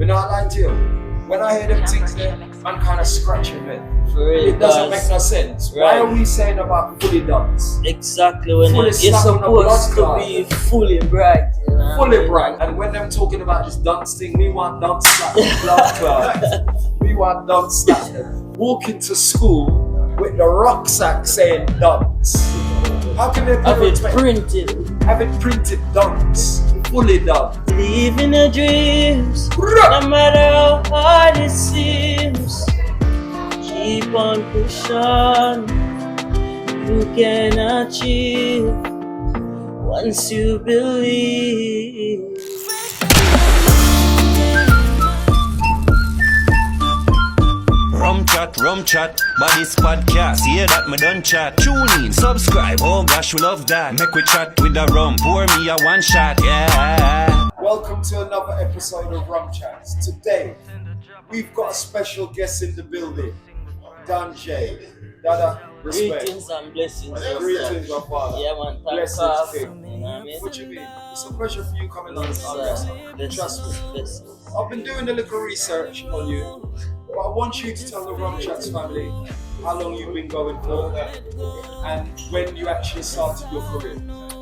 know, I like to you. When I hear them things there, I'm kind of scratching it. For real, It doesn't make no sense. Right. Why are we saying about fully dance? Exactly, when Fully it's slap on a blood supposed to clot. be fully bright. You know? Fully bright. And when them talking about this dance thing, we want dance slap blood clot. We want dance slap them. Walking to school with the rucksack saying dance. How can their Have it parents printed. have it printed dance? Fully dance. Believe in your dreams, no matter how hard it seems. Keep on pushing, you can achieve once you believe. Rum chat, but this podcast, yeah, that me done chat. Tune in, subscribe, oh gosh, we love that. Make we chat with the rum, pour me a one shot, yeah. Welcome to another episode of Rum Chatz. Today, we've got a special guest in the building, Dunce. Dada, respect. Greetings and blessings. Greetings, my father. Yeah, man, thank Blessings, God. King. You know what I mean? What you mean? It's a pleasure for you coming on Yes, our guest. Trust me. blessings. I've been doing a little research on you, but I want you to tell the Rum Chatz family how long you've been going for and when you actually started your career.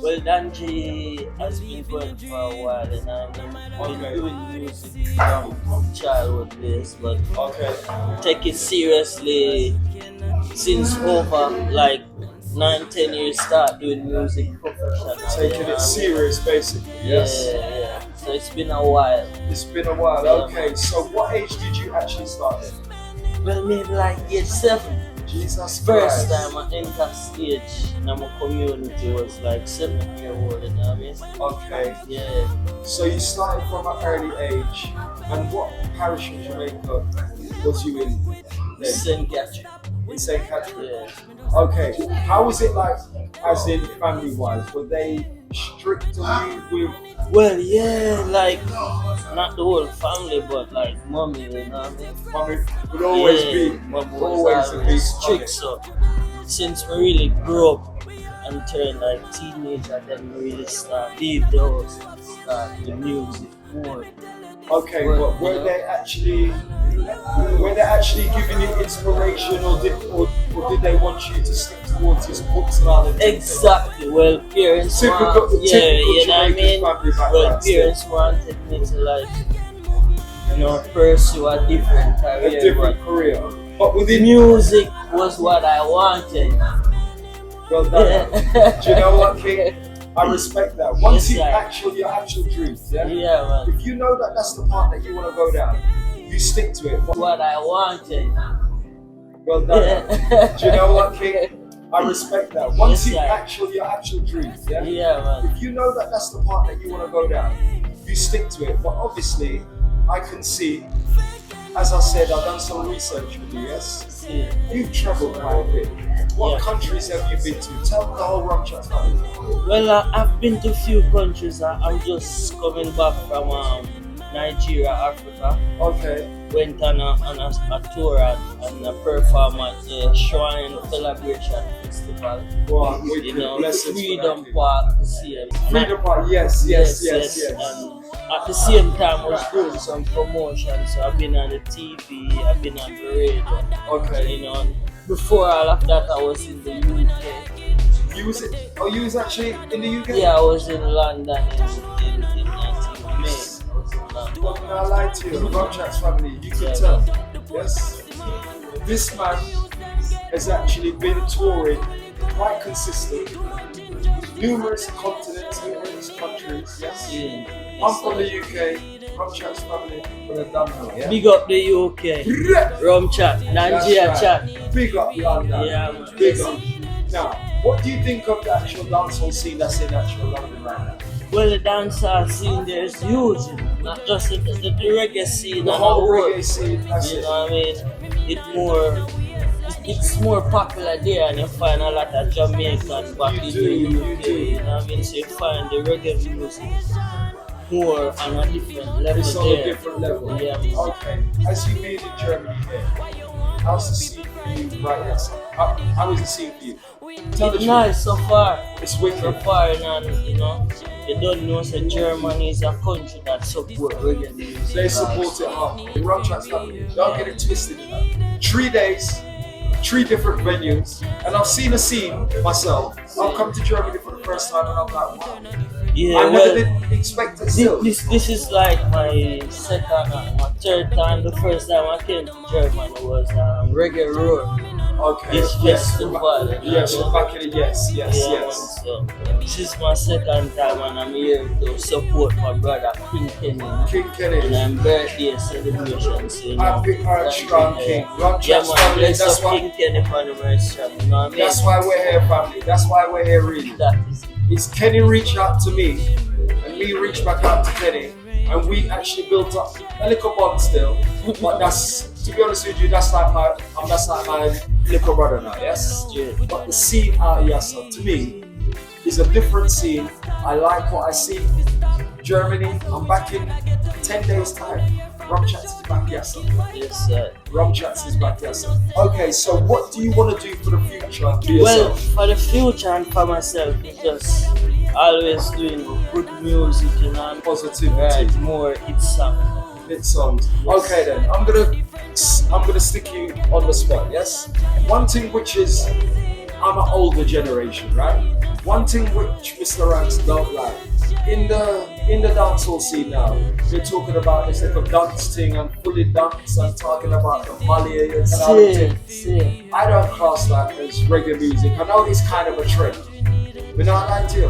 Well, Danji has been going for a while, and I've been doing music from childhood days, but take it seriously since over like 9-10 years. Start doing music professionally. Taking it serious, basically. Yes. Yeah. So it's been a while. It's been a while. Okay. So what age did you actually start then? Well, maybe like age 7. Jesus First Christ. time I entered stage in my community was like 7-year-old, you know what I mean? Okay. Yeah. So you started from an early age, and what parish in Jamaica was you in then? St. Catherine. In St. Catherine? Yeah. Okay. How was it like, as in family-wise? Were they strict on you with... Well, yeah, like, not the whole family, but like mommy, you know what I mean? Mommy would always Yeah, be, mom was always a big always strict, so since we really grew up and turned like teenager, then we really start leave the house and start the music more. Okay, But, but were they actually giving you inspiration, or did they want you to stick towards his books and all that? Exactly. Well, parents Typical you know what I Jamaican mean? family background. Well, parents wanted me to like, you know, pursue a different career. A different career. But within Music was what I wanted. well done. Do you know what, King? I respect that. Once Yes, your actual dreams, yeah? Yeah, man. If you know that that's the part that you want to go down, you stick to it. What I wanted. Well done. Do you know what, King? I respect that. Once Yes, your actual dreams, yeah? Yeah, man. If you know that that's the part that you want to go down, you stick to it. But obviously, I can see, as I said, I've done some research with you, yes? Yeah. You've traveled quite a bit. What Yeah. countries have you been to? Tell the whole Rum Chatz family. Well, I've been to a few countries. I'm just coming back from Nigeria, Africa. Okay. Went on a tour and a perform at the Shrine Celebration Festival. Wow, You know, blessings Freedom for that, Park to see it. Freedom Park, yes. And at the same time, I was doing some promotion. So I've been on the TV, I've been on the radio. Okay. You know, before all of that, I was in the UK. You was actually in the UK? Yeah, I was in London in May. I was in London. What can I lie to you? Rum Chatz family, you can tell. Yes? This man has actually been touring quite consistently. Numerous continents, numerous countries, yes? Yeah. I'm from the UK, Rum Chatz family from the Dunce, yeah? Big up the UK. Rum Chatz, Nigeria That's chat. right. Big up London. Yeah, man. Big up. Now, what do you think of the actual dancehall scene that's in actual London right now? Well, the dancehall scene there is huge. Not just the reggae scene. The and whole the reggae scene, that's You it. know what I mean? It's more popular there, and you find a lot of Jamaicans back in the UK. You know what I mean? So you find the reggae music more on a different level. It's on a different level. Yeah. Okay. As you made in Germany here, how's the scene you right here? So how is it seem for you? Tell the It's truth. nice so far. It's wicked. So far, and you know, you don't know that Germany is a country that support reggae music. They support it hard. The Rum Chatz family. Don't get it twisted. 3 days, 3 different venues, and I've seen a scene myself. I've come to Germany for the first time, and I'm like, wow. Yeah, I well, never did expect it still. this is like my second and my third time. The first time I came to Germany was Reggae Roar. Okay. This festival. Yes, so back in the yes. Man, so this is my second time and I'm here to support my brother King Kenny. King Kenny. And I'm birthday celebrations. You know. Happy Earth Strong King. Rum Yeah, Chatz man, family. bless That's up why. King Kenny for the rest of you know what I mean? That's why we're here, family. That's why we're here, really. That is It's Kenny reached out to me, and me reached back out to Kenny, and we actually built up a little bond still. But that's, to be honest with you, that's like my little brother now, yes? straight. But the scene out here, so to me, is a different scene. I like what I see. Germany, I'm back in 10 days' time. Rum Chatz is back, yes. Yes, sir. Rum Chatz is back, yes. Okay, so what do you want to do for the future for Well, yourself? for the future and for myself, it's just always doing good music, you know, and Positivity. write more hit songs. Hit songs. Okay then, I'm gonna stick you on the spot. Yes. One thing which is, I'm an older generation, right? One thing which Mr. Ranks don't like in the dancehall scene now, they're talking about this little dance thing and fully dance and talking about the Mali and everything. See. I don't class that as reggae music. I know it's kind of a trend, but not like to you.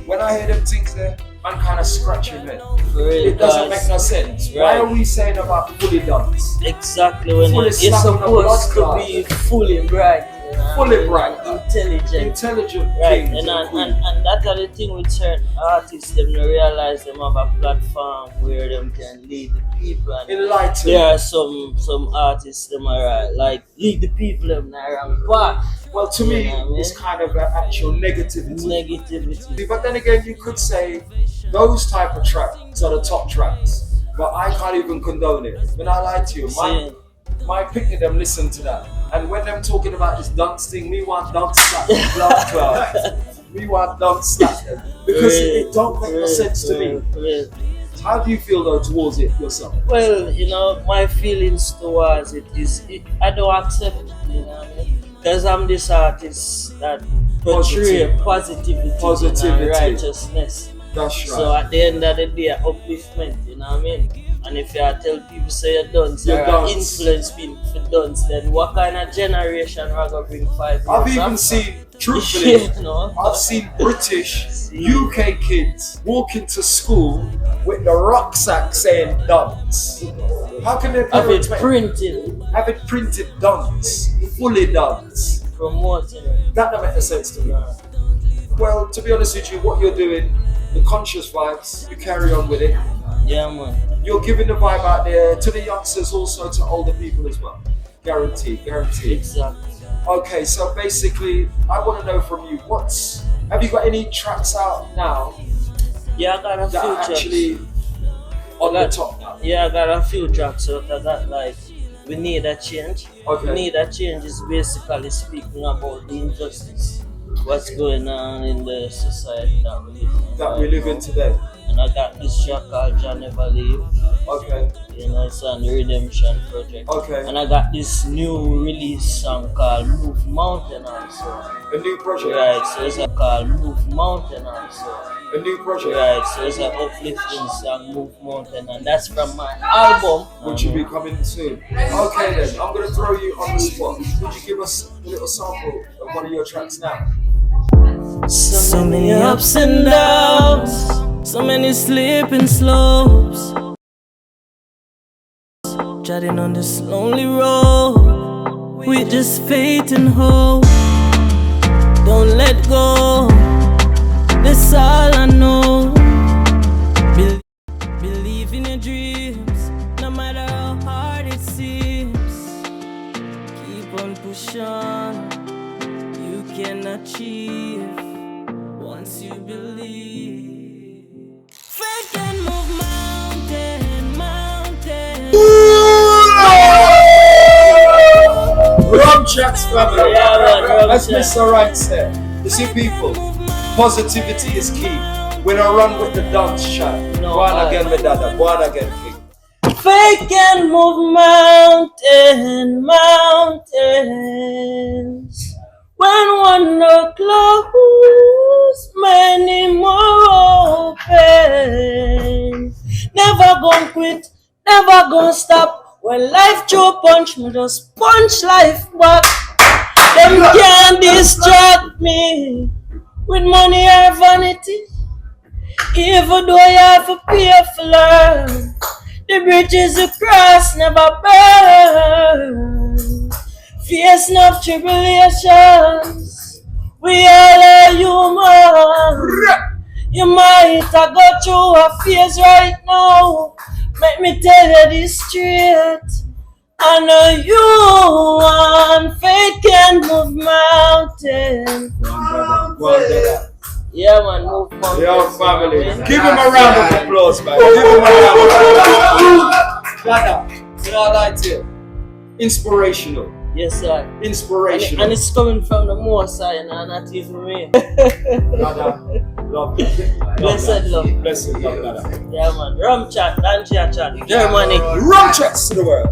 When I hear them things there, I'm kind of scratching it. For real, It doesn't guys. make no sense. Right. Why are we saying about fully dance? Exactly when Fully you're slapping the supposed blood to be fully bright, you know, Fully bright. intelligent. Intelligent Right, kings and queens. that's the thing with certain artists, them don't realize them have a platform where them can lead the people. And Enlightened. there are some artists them are like lead the people them in the wrong path. Well, to me, Yeah, man. it's kind of an actual negativity. Negativity. But then again, you could say those type of tracks are the top tracks. But I can't even condone it. When I lie to you, my picking them listen to that. And when them talking about this dance thing, we want dance slap them blood clot. We want dance slap them. Because it don't make no sense to me. Real. How do you feel though towards it yourself? Well, you know, my feelings towards it is I don't accept it, you know what I mean? Because I'm this artist that portray positivity and righteousness. That's right. So at the end of the day, upliftment, you know what I mean? And if you tell people say you're Dunce You're or Dunce. influence people for Dunce, then what kind of generation are going to bring 5 years I've even after? seen, truthfully, You know? I've seen British, UK kids walking to school with the rucksack saying Dunce. How can their Have it parents printed, have it printed Dunce, fully Dunce? promoting it. That don't make no sense to me. Well, to be honest with you, what you're doing, the conscious vibes, you carry on with it. Yeah, man. You're giving the vibe out there to the youngsters, also to older people as well. Guaranteed. Exactly. Okay, so basically, I want to know from you, have you got any tracks out now Yeah, I got a that few are tracks. actually on the top now? Yeah, I got a few tracks out of that, like, we need a change. Okay. We need a change is basically speaking about the injustice, what's going on in the society that we live in. That we live in today. And I got this track called Jah Never Leave. Okay, You know, it's on the Redemption Project. okay. And I got this new release song called Move Mountain also. A new project. Right, so it's called Move Mountain also. A new project. Right, so it's an uplifting song, Move Mountain, and that's from my album. Which will be coming soon. Okay then, I'm going to throw you on the spot. Would you give us a little sample of one of your tracks now? So many ups and downs, so many slipping slopes. Treading on this lonely road with just faith and hope. Don't let go, that's all I know. Believe in your dreams, no matter how hard it seems. Keep on pushing, you can achieve once you believe. Faith can move mountain. Rum Rum Chatz family. Yeah, man, Rum As Chatz. Mr. Right said, you see people, positivity is key. We don't run with the Dunce chat. No, Go on again with that. Go on again, King. Faith can move mountains. When one door closed, many more open. Never gonna quit, never gonna stop. When life throw punch, me just punch life back. Them can't distract me with money or vanity. Even though you have to pay for learn, the bridges you cross never burn. Face no tribulations, we all are human. You might have go through a phase right now. Let me tell you this straight. I know you want faith can move mountains. Go on, brother. Go on, brother. Yeah, man, move mountains. Yo, family. Give him a round of applause, man. Give him a round of applause. Brother, you know, I like to. Inspirational. Yes, sir. Inspirational. And it's coming from the more side and not even me. Brother, love you. Blessed love. Blessed love, brother. Yeah, man. Rum Chatz, Dunce chat. Germany. Rum Chatz to the world.